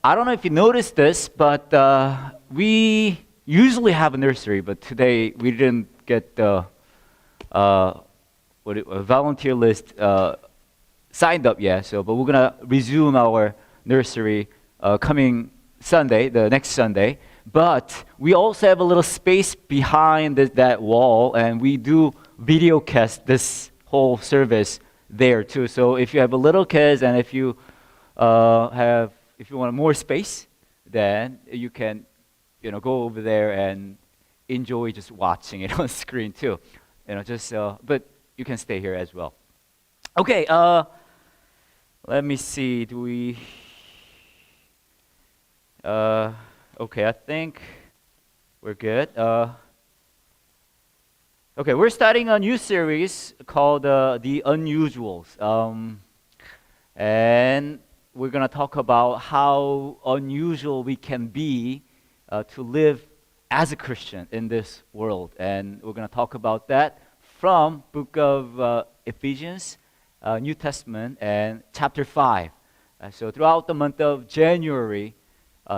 I don't know if you noticed this, but we usually have a nursery, but today we didn't get the volunteer list signed up yet. But we're gonna resume our nursery coming Sunday, the next Sunday. But we also have a little space behind that wall, and we do video cast this whole service there too. So if you have a little kids and if you want more space, then you can, go over there and enjoy just watching it on screen too. But you can stay here as well. Okay. Let me see. Do we? Okay. I think we're good. Okay, we're starting a new series called The Unusuals. And we're going to talk about how unusual we can be to live as a Christian in this world. And we're going to talk about that from book of Ephesians, New Testament, and chapter 5. So throughout the month of January,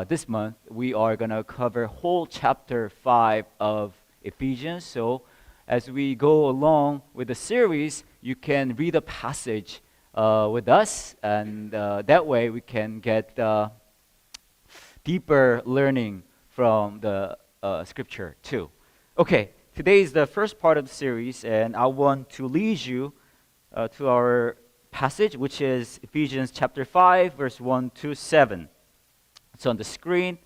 this month, we are going to cover whole chapter 5 of Ephesians. So as we go along with the series, you can read a passage with us, and that way we can get deeper learning from the scripture too. Okay, today is the first part of the series, and I want to lead you to our passage, which is Ephesians chapter 5, verse 1 to 7. It's on the screen.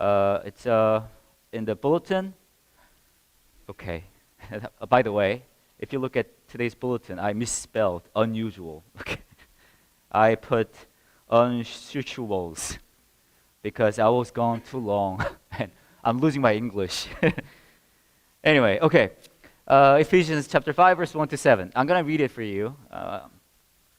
It's in the bulletin. Okay. By the way, if you look at today's bulletin, I misspelled unusual. Okay, I put unusuals because I was gone too long and I'm losing my English. Anyway, okay. Ephesians chapter 5, verse 1 to 7. I'm going to read it for you.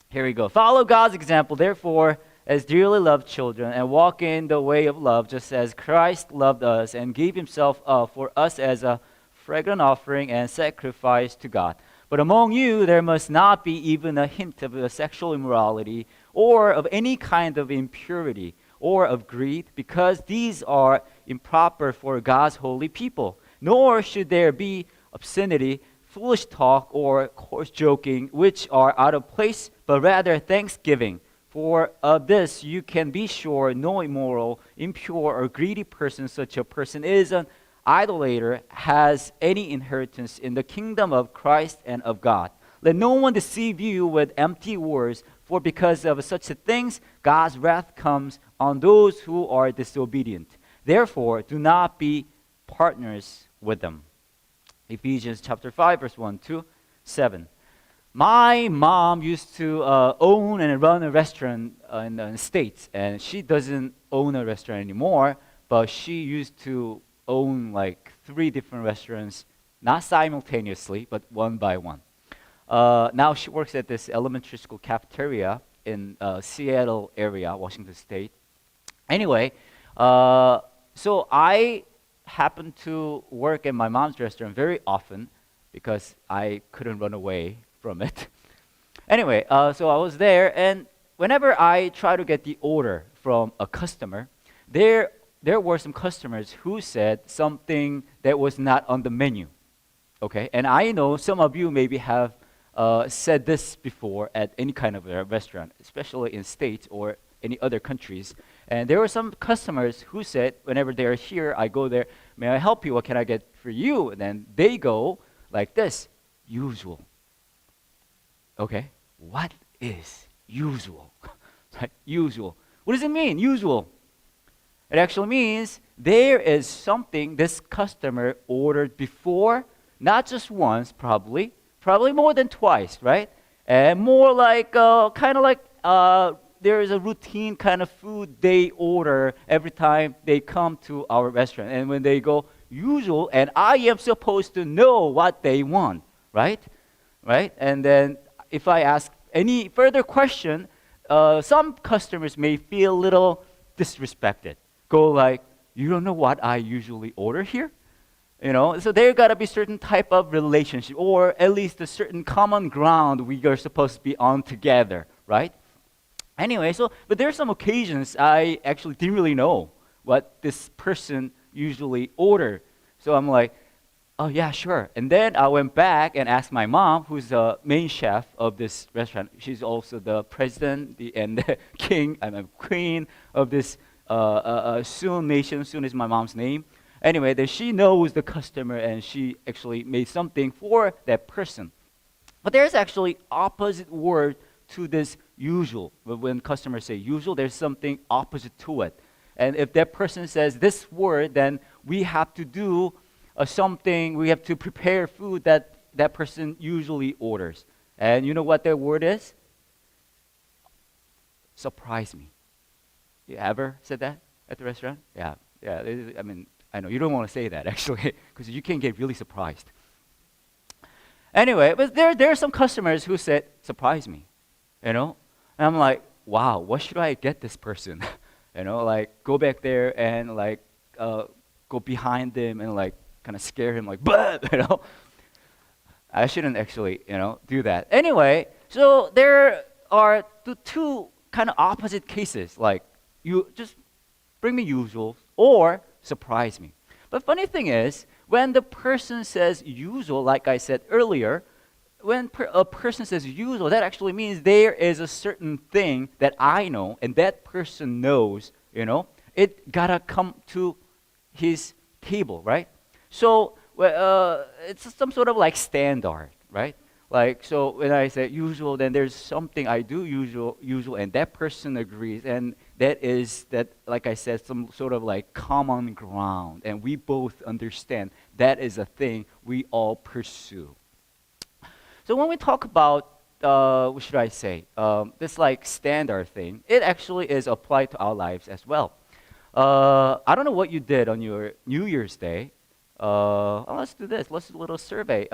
Here we go. Follow God's example, therefore, as dearly loved children, and walk in the way of love, just as Christ loved us and gave himself up for us as a fragrant offering and sacrifice to God. But among you there must not be even a hint of sexual immorality, or of any kind of impurity, or of greed, because these are improper for God's holy people. Nor should there be obscenity, foolish talk, or coarse joking, which are out of place, but rather thanksgiving. For of this you can be sure, no immoral, impure, or greedy person, such a person is an idolater, has any inheritance in the kingdom of Christ and of God. Let no one deceive you with empty words, for because of such things God's wrath comes on those who are disobedient. Therefore, do not be partners with them. Ephesians chapter 5, verse 1 to 7. My mom used to own and run a restaurant in the States, and she doesn't own a restaurant anymore, but she used to own like 3 different restaurants, not simultaneously, but one by one. Now she works at this elementary school cafeteria in Seattle area, Washington State. Anyway, so I happen to work at my mom's restaurant very often because I couldn't run away from it. Anyway, so I was there, and whenever I try to get the order from a customer, there were some customers who said something that was not on the menu. Okay, and I know some of you maybe have said this before at any kind of a restaurant, especially in States or any other countries. And there were some customers who said, whenever they're here, I go there, may I help you? What can I get for you? And then they go like this, usual. Okay, what is usual? Right? Usual. What does it mean, usual? It actually means there is something this customer ordered before, not just once, probably more than twice, right? And more like, kind of like there is a routine kind of food they order every time they come to our restaurant. And when they go, usual, and I am supposed to know what they want, right? Right? And then if I ask any further question, some customers may feel a little disrespected. Go like, you don't know what I usually order here? So there got to be certain type of relationship, or at least a certain common ground we are supposed to be on together, right? Anyway, so but there's some occasions I actually didn't really know what this person usually order. So I'm like, oh yeah, sure. And then I went back and asked my mom, who's the main chef of this restaurant. She's also the president and the king and the queen of this Soon nation. Soon is my mom's name. Anyway, then she knows the customer and she actually made something for that person. But there's actually opposite word to this usual. When customers say usual, there's something opposite to it. And if that person says this word, then we have to do something, we have to prepare food that that person usually orders. And you know what that word is? Surprise me. You ever said that at the restaurant? Yeah, yeah. I mean, I know you don't want to say that actually, because you can get really surprised. Anyway, but there are some customers who said, "Surprise me," you know, and I'm like, "Wow, what should I get this person?" You know, like go back there and like go behind them and like kind of scare him, like, "But," you know. I shouldn't actually, do that. Anyway, so there are two kind of opposite cases, like you just bring me usual or surprise me. But funny thing is, when the person says usual, like I said earlier, when a person says usual, that actually means there is a certain thing that I know and that person knows, it gotta come to his table, right? So it's some sort of like standard, right? Like, so when I say usual, then there's something I do usual, and that person agrees, and that is that, like I said, some sort of like common ground, and we both understand that is a thing we all pursue. So when we talk about, what should I say, this like standard thing, it actually is applied to our lives as well. I don't know what you did on your New Year's Day. Let's do this. Let's do a little survey.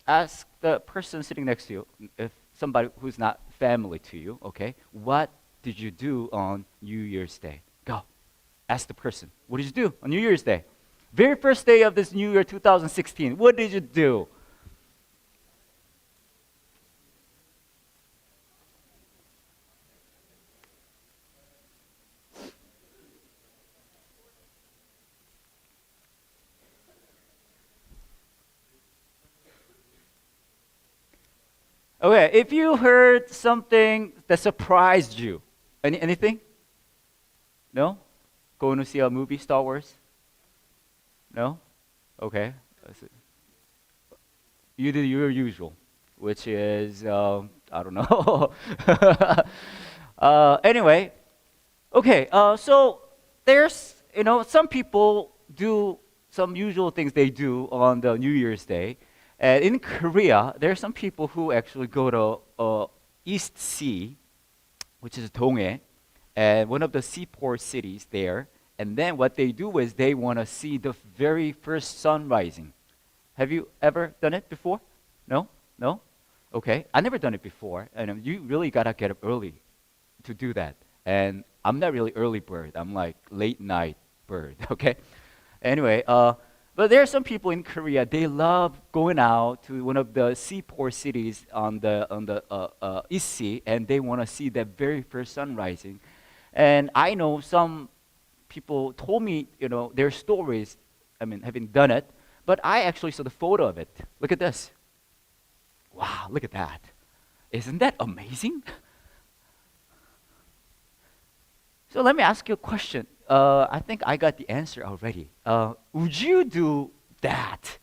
Ask the person sitting next to you, if somebody who's not family to you, okay, what did you do on New Year's Day? Go. Ask the person. What did you do on New Year's Day? Very first day of this New Year 2016. What did you do? Okay, if you heard something that surprised you, anything? No? Going to see a movie, Star Wars? No? Okay. You did your usual, which is, I don't know. Anyway, okay, so there's, some people do some usual things they do on the New Year's Day. And in Korea, there are some people who actually go to East Sea, which is Donghae, and one of the seaport cities there. And then what they do is they want to see the very first sun rising. Have you ever done it before? No? No? Okay. I never done it before. And you really got to get up early to do that. And I'm not really early bird. I'm like late night bird, okay? Anyway, but there are some people in Korea, they love going out to one of the seaport cities on the East Sea, and they want to see that very first sun rising. And I know some people told me, their stories, having done it, but I actually saw the photo of it. Look at this. Wow, look at that. Isn't that amazing? So let me ask you a question. I think I got the answer already. Would you do that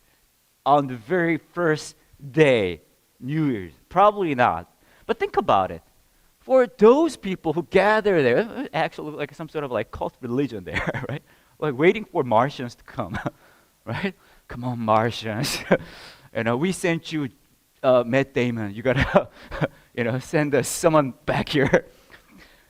on the very first day, New Year's? Probably not. But think about it. For those people who gather there, actually like some sort of like cult religion there, right? Like waiting for Martians to come, right? Come on, Martians. We sent you Matt Damon. You gotta, send us someone back here.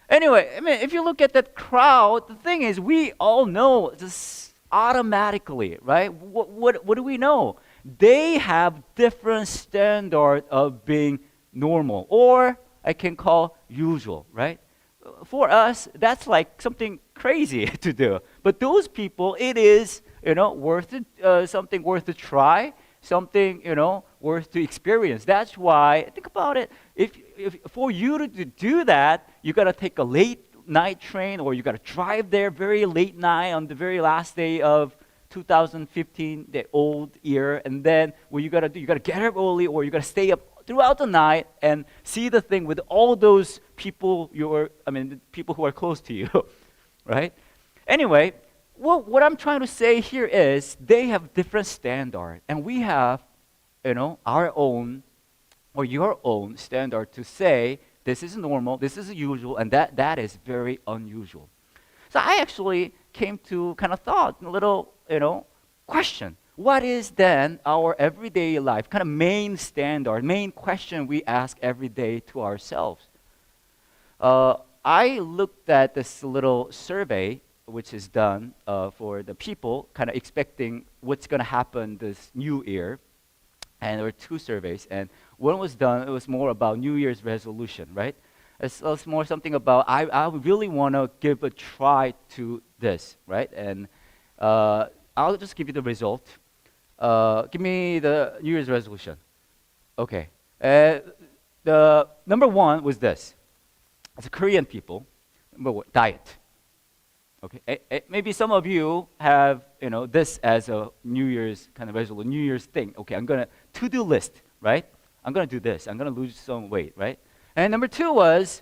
Anyway, if you look at that crowd, the thing is, we all know just automatically, right? What do we know? They have different standard of being normal, or I can call usual, right? For us, that's like something crazy to do. But those people, it is, worth it, something worth to try, something, worth to experience. That's why, think about it. If for you to do that, you got to take a late night train, or you got to drive there very late night on the very last day of 2015, the old year, and then what you got to do, you got to get up early, or you got to stay up throughout the night and see the thing with all those people the people who are close to you, right? Anyway, what I'm trying to say here is they have different standard, and we have, our own or your own standard to say this is normal, this is usual, and that is very unusual. So I actually came to kind of thought a little, question. What is then our everyday life, kind of main standard, main question we ask every day to ourselves? I looked at this little survey which is done for the people, kind of expecting what's going to happen this new year. And there were two surveys, and one was done, it was more about New Year's resolution, right? It's more something about, I really want to give a try to this, right? And I'll just give you the result. Give me the New Year's resolution. Okay. The number one was this. It's a Korean people. Number one, diet. Okay. Maybe some of you have, this as a New Year's kind of resolution, New Year's thing. Okay, I'm gonna to-do list, right? I'm gonna do this. I'm gonna lose some weight, right? And number two was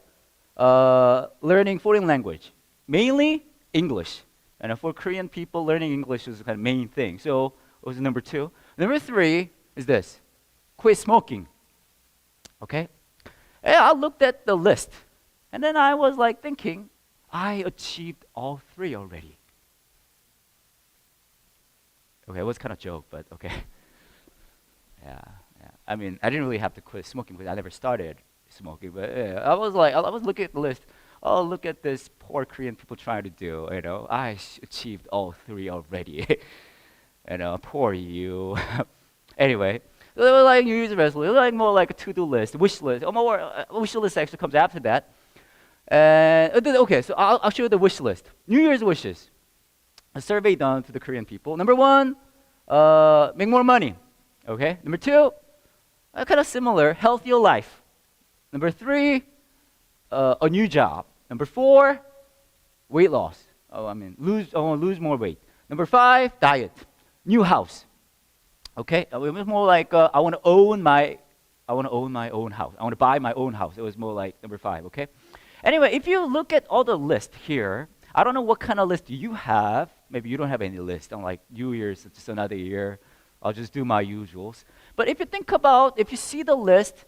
learning foreign language, mainly English. And for Korean people, learning English is the kind of main thing. So it was number two. Number three is this: quit smoking. Okay? And I looked at the list, and then I was like thinking, I achieved all three already. Okay, it was kind of a joke, but okay. Yeah. I mean, I didn't really have to quit smoking because I never started smoking. But I was looking at the list. Oh, look at this poor Korean people trying to do. I achieved all three already. Poor you. Anyway, so they were like New Year's resolution. It was like more like a to-do list, wish list. Wish list actually comes after that. Okay, so I'll show you the wish list. New Year's wishes. A survey done to the Korean people. Number one, make more money. Okay. Number two, kind of similar, healthier life. Number three, a new job. Number four, weight loss. I want to lose more weight. Number five, diet. New house. Okay. It was more like I want to own my own house. I want to buy my own house. It was more like number five. Okay. Anyway, if you look at all the list here, I don't know what kind of list you have. Maybe you don't have any list. I'm like, New Year's, it's just another year. I'll just do my usuals. But if you see the list,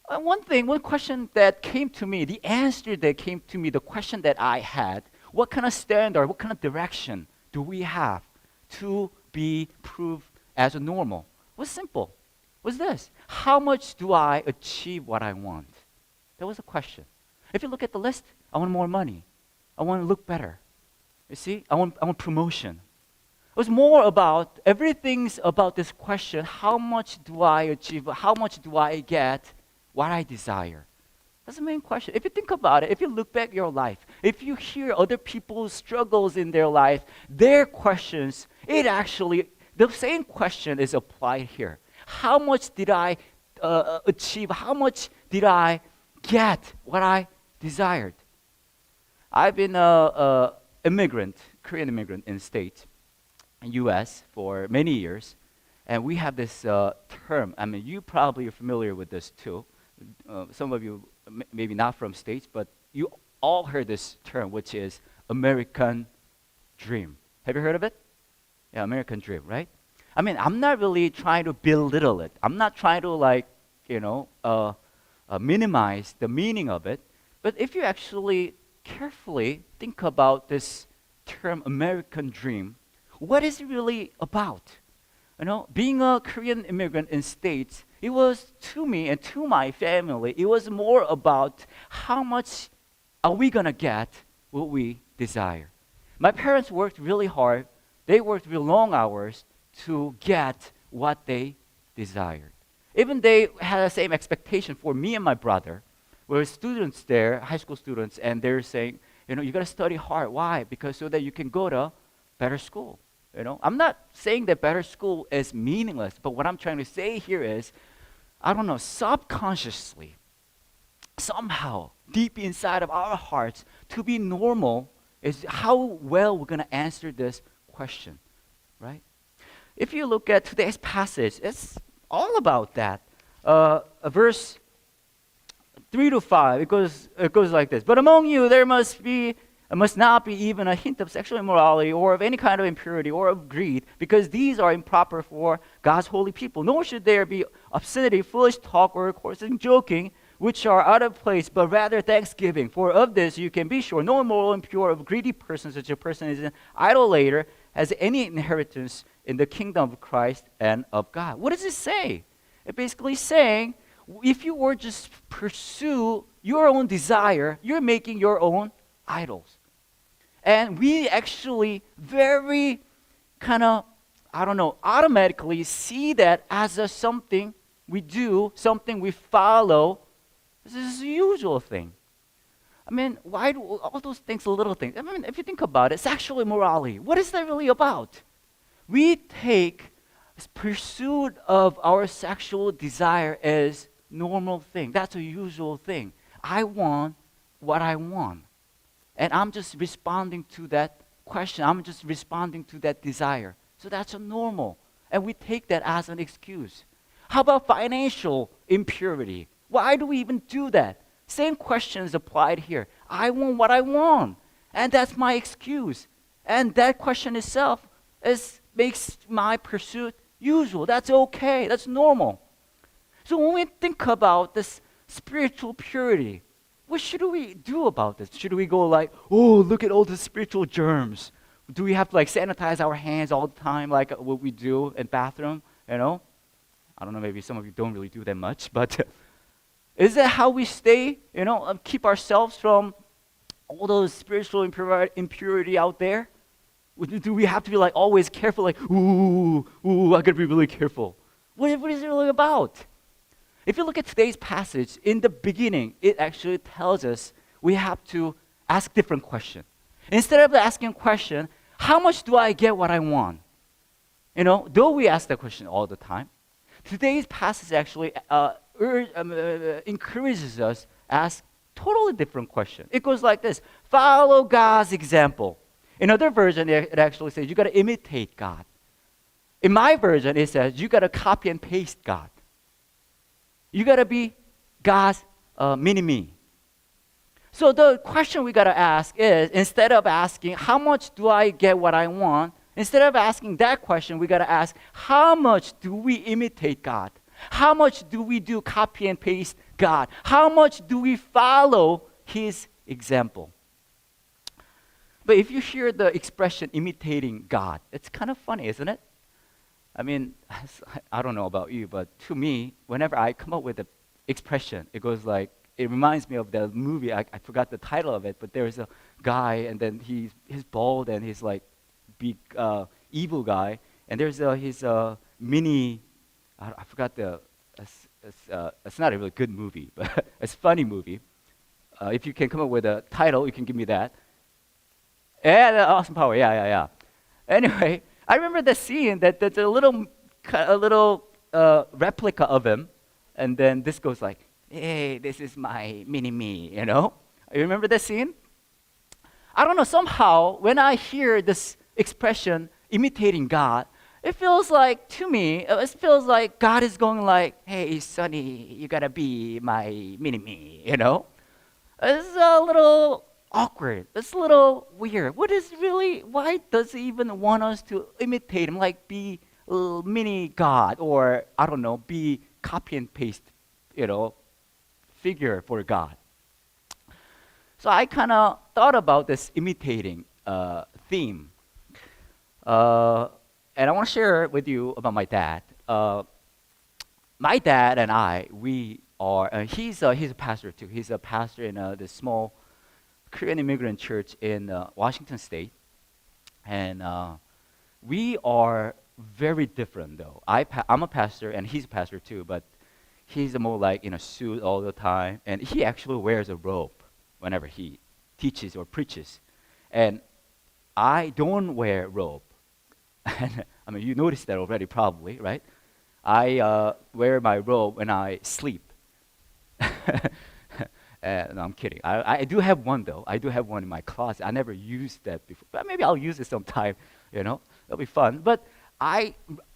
one question that came to me, the answer that came to me, the question that I had, what kind of standard, what kind of direction do we have to be proved as a normal? Was simple. Was this: how much do I achieve what I want? That was a question. If you look at the list, I want more money. I want to look better. You see, I want promotion. It was more about, everything's about this question: how much do I achieve? How much do I get what I desire? That's the main question. If you think about it, if you look back your life, if you hear other people's struggles in their life, their questions, the same question is applied here. How much did I achieve? How much did I get what I desired? I've been an immigrant, Korean immigrant in the States, in U.S. for many years, and we have this term. I mean, you probably are familiar with this too. Some of you maybe not from States, but you all heard this term, which is American dream. Have you heard of it? Yeah, American dream, right? I mean, I'm not really trying to belittle it. I'm not trying to minimize the meaning of it. But if you actually carefully think about this term American dream, what is it really about? Being a Korean immigrant in States, it was to me and to my family, it was more about how much are we going to get what we desire. My parents worked really hard. They worked real long hours to get what they desired. Even they had the same expectation for me and my brother. We were students there, high school students, and they're saying, you got to study hard. Why? Because so that you can go to better school. I'm not saying that better school is meaningless, but what I'm trying to say here is, I don't know, subconsciously, somehow, deep inside of our hearts, to be normal is how well we're going to answer this question, right? If you look at today's passage, it's all about that. Verse 3 to 5, it goes like this. But among you there must not be even a hint of sexual immorality or of any kind of impurity or of greed, because these are improper for God's holy people. Nor should there be obscenity, foolish talk, or coarse joking, which are out of place, but rather thanksgiving. For of this you can be sure, no immoral, impure, of greedy person, such a person is an idolater, has any inheritance in the kingdom of Christ and of God. What does it say? It's basically saying, if you were just pursue your own desire, you're making your own idols. And we actually very kind of, automatically see that as a something we do, something we follow. This is a usual thing. I mean, why do all those things, little things? I mean, if you think about it, sexual immorality, what is that really about? We take pursuit of our sexual desire as normal thing. That's a usual thing. I want what I want. And I'm just responding to that question. I'm just responding to that desire. So that's a normal. And we take that as an excuse. How about financial impurity? Why do we even do that? Same question is applied here. I want what I want. And that's my excuse. And that question itself makes my pursuit usual. That's okay. That's normal. So when we think about this spiritual purity, what should we do about this? Should we go like, oh, look at all the spiritual germs? Do we have to sanitize our hands all the time like what we do in bathroom? I don't know, maybe some of you don't really do that much, but is that how we stay, keep ourselves from all those spiritual impurity out there? Do we have to be always careful, ooh, I gotta be really careful? What is it really about? If you look at today's passage, in the beginning, it actually tells us we have to ask different question. Instead of asking a question, how much do I get what I want? Though we ask that question all the time, today's passage actually encourages us to ask totally different question. It goes like this: follow God's example. In other version, it actually says you got to imitate God. In my version, it says you got to copy and paste God. You got to be God's mini-me. So the question we got to ask is, instead of asking, how much do I get what I want? Instead of asking that question, we got to ask, how much do we imitate God? How much do we do copy and paste God? How much do we follow His example? But if you hear the expression imitating God, it's kind of funny, isn't it? I mean, I don't know about you, but to me, whenever I come up with an expression, it goes like, it reminds me of the movie, I forgot the title of it, but there's a guy, and then he's bald, and he's big, evil guy, and there's his mini, I forgot it's not a really good movie, but it's a funny movie. If you can come up with a title, you can give me that. Yeah, Austin Power, yeah. Anyway, I remember the scene that's a little replica of him, and then this goes like, hey, this is my mini-me, You remember that scene? I don't know, somehow, when I hear this expression, imitating God, it feels like, to me, God is going like, hey, Sonny, you gotta be my mini-me, It's a little awkward. It's a little weird. Why does he even want us to imitate him, be mini God, or, I don't know, be copy and paste, figure for God? So I kind of thought about this imitating theme. And I want to share with you about my dad. My dad and I, we are, he's a pastor too. He's a pastor in this small Korean immigrant church in Washington State. And we are very different though. I'm a pastor and he's a pastor too, but he's more in a suit all the time. And he actually wears a robe whenever he teaches or preaches. And I don't wear robe. And I mean, you noticed that already, probably, right? I wear my robe when I sleep. No, I'm kidding. I do have one though. I do have one in my closet. I never used that before, but maybe I'll use it sometime. It'll be fun. But a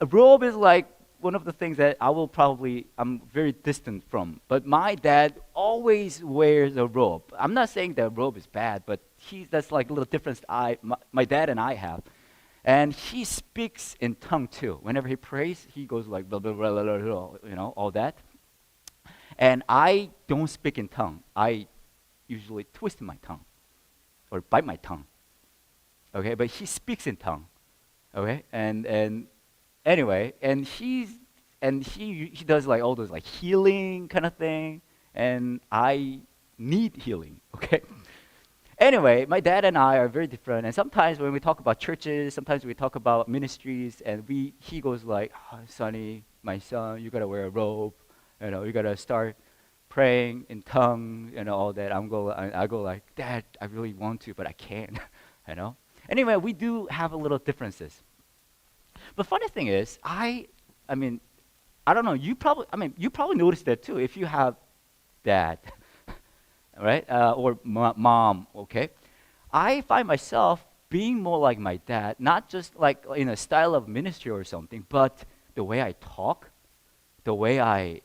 robe is like one of the things that I'm very distant from. But my dad always wears a robe. I'm not saying that robe is bad, but that's like a little difference my dad and I have. And he speaks in tongue too. Whenever he prays, he goes like blah, blah, blah, blah, blah, blah, all that. And I don't speak in tongue. I usually twist my tongue or bite my tongue. Okay, but he speaks in tongue. Okay, and anyway, and he does like all those like healing kind of thing, and I need healing. Okay. Anyway, my dad and I are very different, and sometimes when we talk about churches, sometimes we talk about ministries, and he goes like, oh, Sonny, my son, you gotta wear a robe, you gotta start praying in tongue, all that. I go like, Dad, I really want to, but I can't, Anyway, we do have a little differences. But funny thing is, I mean, I don't know. You probably noticed that too if you have dad, right? Or mom. Okay. I find myself being more like my dad, not just like in a style of ministry or something, but the way I talk, the way I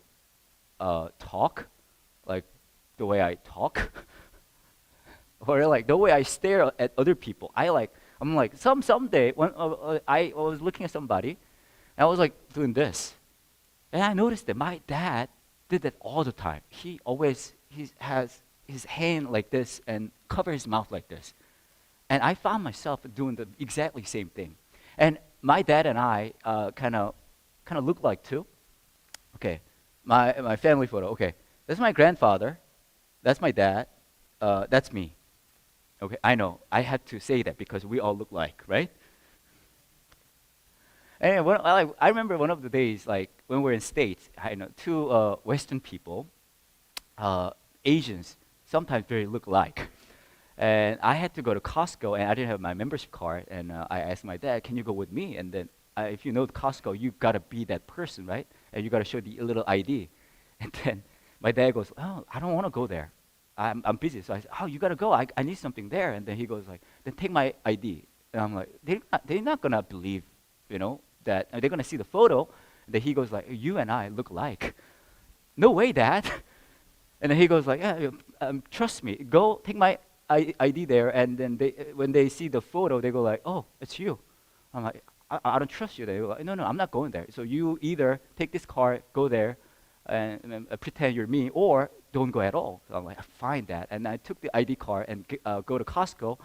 talk, like the way I talk, or like the way I stare at other people. I'm like someday when I was looking at somebody, and I was like doing this, and I noticed that my dad did that all the time. He has his hand like this and cover his mouth like this, and I found myself doing the exactly same thing. And my dad and I kind of look like too. Okay, my family photo. Okay, that's my grandfather. That's my dad. That's me. Okay, I know. I had to say that because we all look like, right? And I remember one of the days, like when we're in States, I know two Western people, Asians, sometimes very look alike. And I had to go to Costco, and I didn't have my membership card. And I asked my dad, "Can you go with me?" And then, if you know Costco, you gotta be that person, right? And you gotta show the little ID. And then my dad goes, "Oh, I don't want to go there. I'm busy." So I said, "Oh, you gotta go. I need something there." And then he goes like, "Then take my ID." And I'm like, they're not gonna believe, that they're gonna see the photo. And then he goes like, "You and I look alike." No way, Dad. And then he goes like, "Yeah, trust me. Go take my ID there." And then when they see the photo, they go like, "Oh, it's you." I'm like, I don't trust you. They go like, "No, I'm not going there. So you either take this card, go there, and pretend you're me, or don't go at all." So I'm like, "Fine, Dad." And I took the ID card and go to Costco.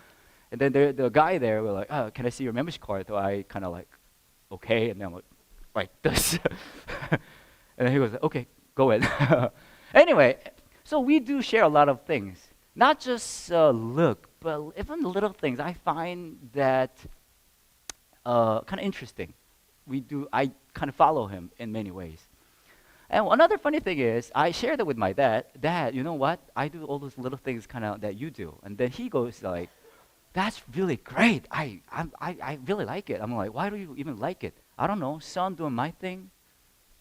And then the guy there was like, "Oh, can I see your membership card?" So I kind of like, "Okay." And then I'm like this. And then he goes, "Okay, go in." Anyway, so we do share a lot of things. Not just look, but even little things. I find that kind of interesting. I kind of follow him in many ways. And another funny thing is, I shared that with my dad. Dad, you know what? I do all those little things kind of that you do. And then he goes like, "That's really great. I really like it." I'm like, "Why do you even like it?" "I don't know. Son doing my thing,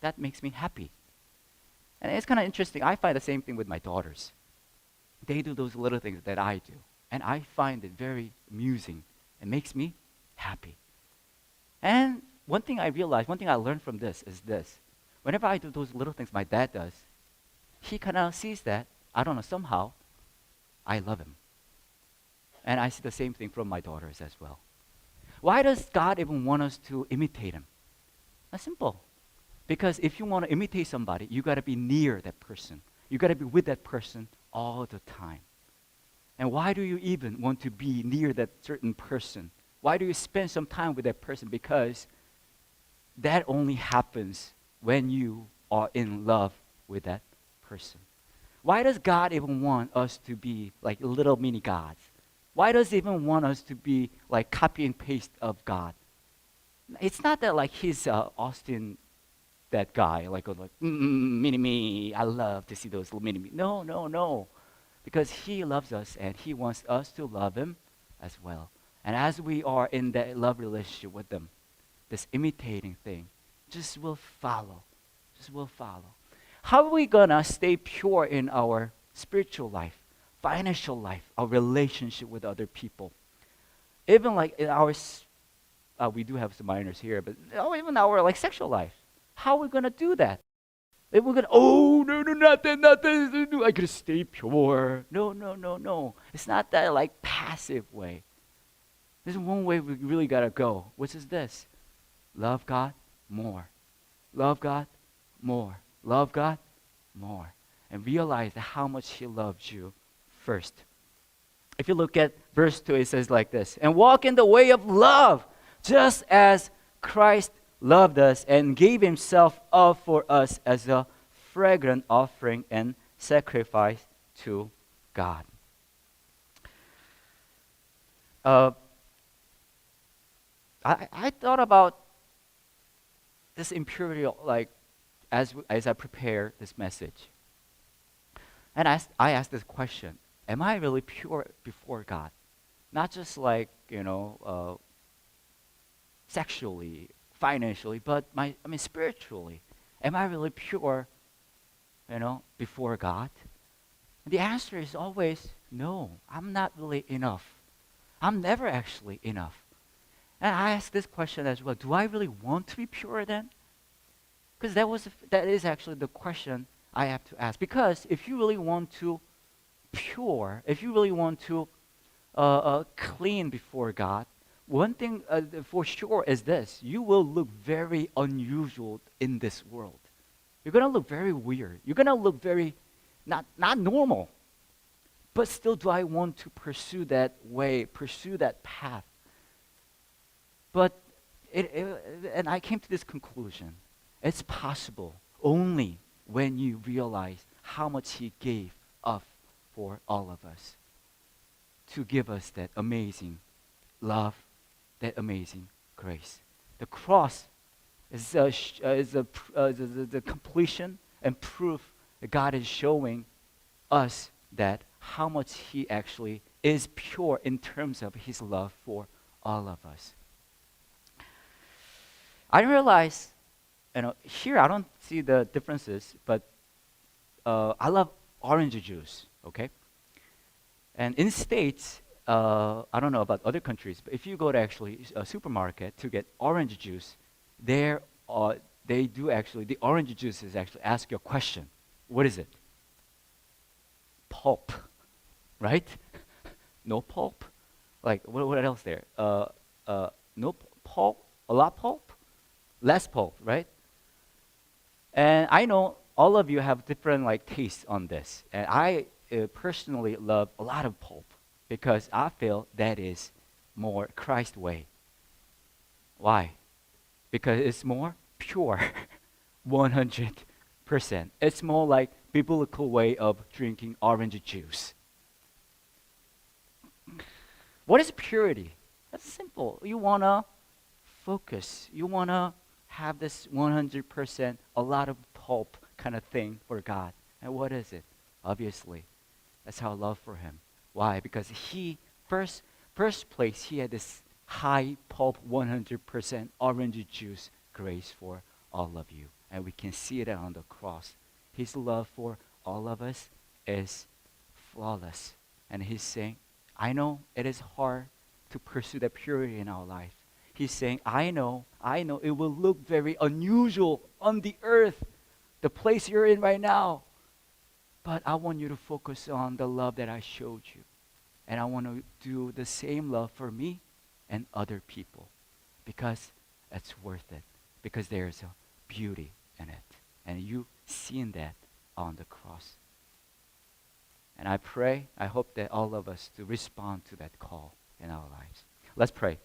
that makes me happy." And it's kind of interesting. I find the same thing with my daughters. They do those little things that I do. And I find it very amusing. It makes me happy. And one thing I learned from this is this. Whenever I do those little things my dad does, he kind of sees that, I don't know, somehow, I love him. And I see the same thing from my daughters as well. Why does God even want us to imitate him? That's simple. Because if you want to imitate somebody, you got to be near that person. You got to be with that person all the time. And why do you even want to be near that certain person? Why do you spend some time with that person? Because that only happens when you are in love with that person. Why does God even want us to be like little mini gods? Why does he even want us to be like copy and paste of God? It's not that like he's Austin, that guy, like mini me. I love to see those little mini me. No. Because he loves us and he wants us to love him as well. And as we are in that love relationship with them, this imitating thing, just will follow. Just will follow. How are we gonna stay pure in our spiritual life, financial life, our relationship with other people? Even like in our, we do have some minors here, but even our like sexual life. How are we gonna do that? If we're gonna, oh no, no, not that, not that, I gotta stay pure. No, no, no, no. It's not that like passive way. There's one way we really gotta go, which is this: love God more, love God more, love God more, and realize how much He loves you first. If you look at verse 2, it says like this: and walk in the way of love, just as Christ loved us and gave Himself up for us as a fragrant offering and sacrifice to God. I thought about this impurity, like as I prepare this message, and I asked this question: am I really pure before God? Not just like sexually, financially, but spiritually. Am I really pure, before God? And the answer is always no. I'm not really enough. I'm never actually enough. And I ask this question as well: do I really want to be pure then? Because that is actually the question I have to ask. Because if you really want to if you really want to clean before God, one thing for sure is this: you will look very unusual in this world. You're gonna look very weird. You're gonna look very not normal. But still, do I want to pursue that way, pursue that path? But and I came to this conclusion: it's possible only when you realize how much He gave up for all of us, to give us that amazing love, that amazing grace. The cross is the completion and proof that God is showing us that how much He actually is pure in terms of His love for all of us. I realize, here I don't see the differences, but I love orange juice, okay? And in States, I don't know about other countries, but if you go to actually a supermarket to get orange juice, they do actually, the orange juice is actually ask you a question. What is it? Pulp, right? No pulp? Like, what else there? No pulp? A lot pulp? Less pulp, right? And I know all of you have different like tastes on this, and I personally love a lot of pulp because I feel that is more Christ way. Why? Because it's more pure, 100%. It's more like biblical way of drinking orange juice. What is purity? That's simple. You wanna focus. You wanna have this 100%, a lot of pulp kind of thing for God. And what is it? Obviously, that's our love for Him. Why? Because He, first place, He had this high pulp, 100% orange juice grace for all of you. And we can see it on the cross. His love for all of us is flawless. And He's saying, I know it is hard to pursue that purity in our life. He's saying, I know it will look very unusual on the earth, the place you're in right now. But I want you to focus on the love that I showed you. And I want to do the same love for me and other people. Because it's worth it. Because there's a beauty in it. And you seen that on the cross. And I pray, I hope that all of us to respond to that call in our lives. Let's pray.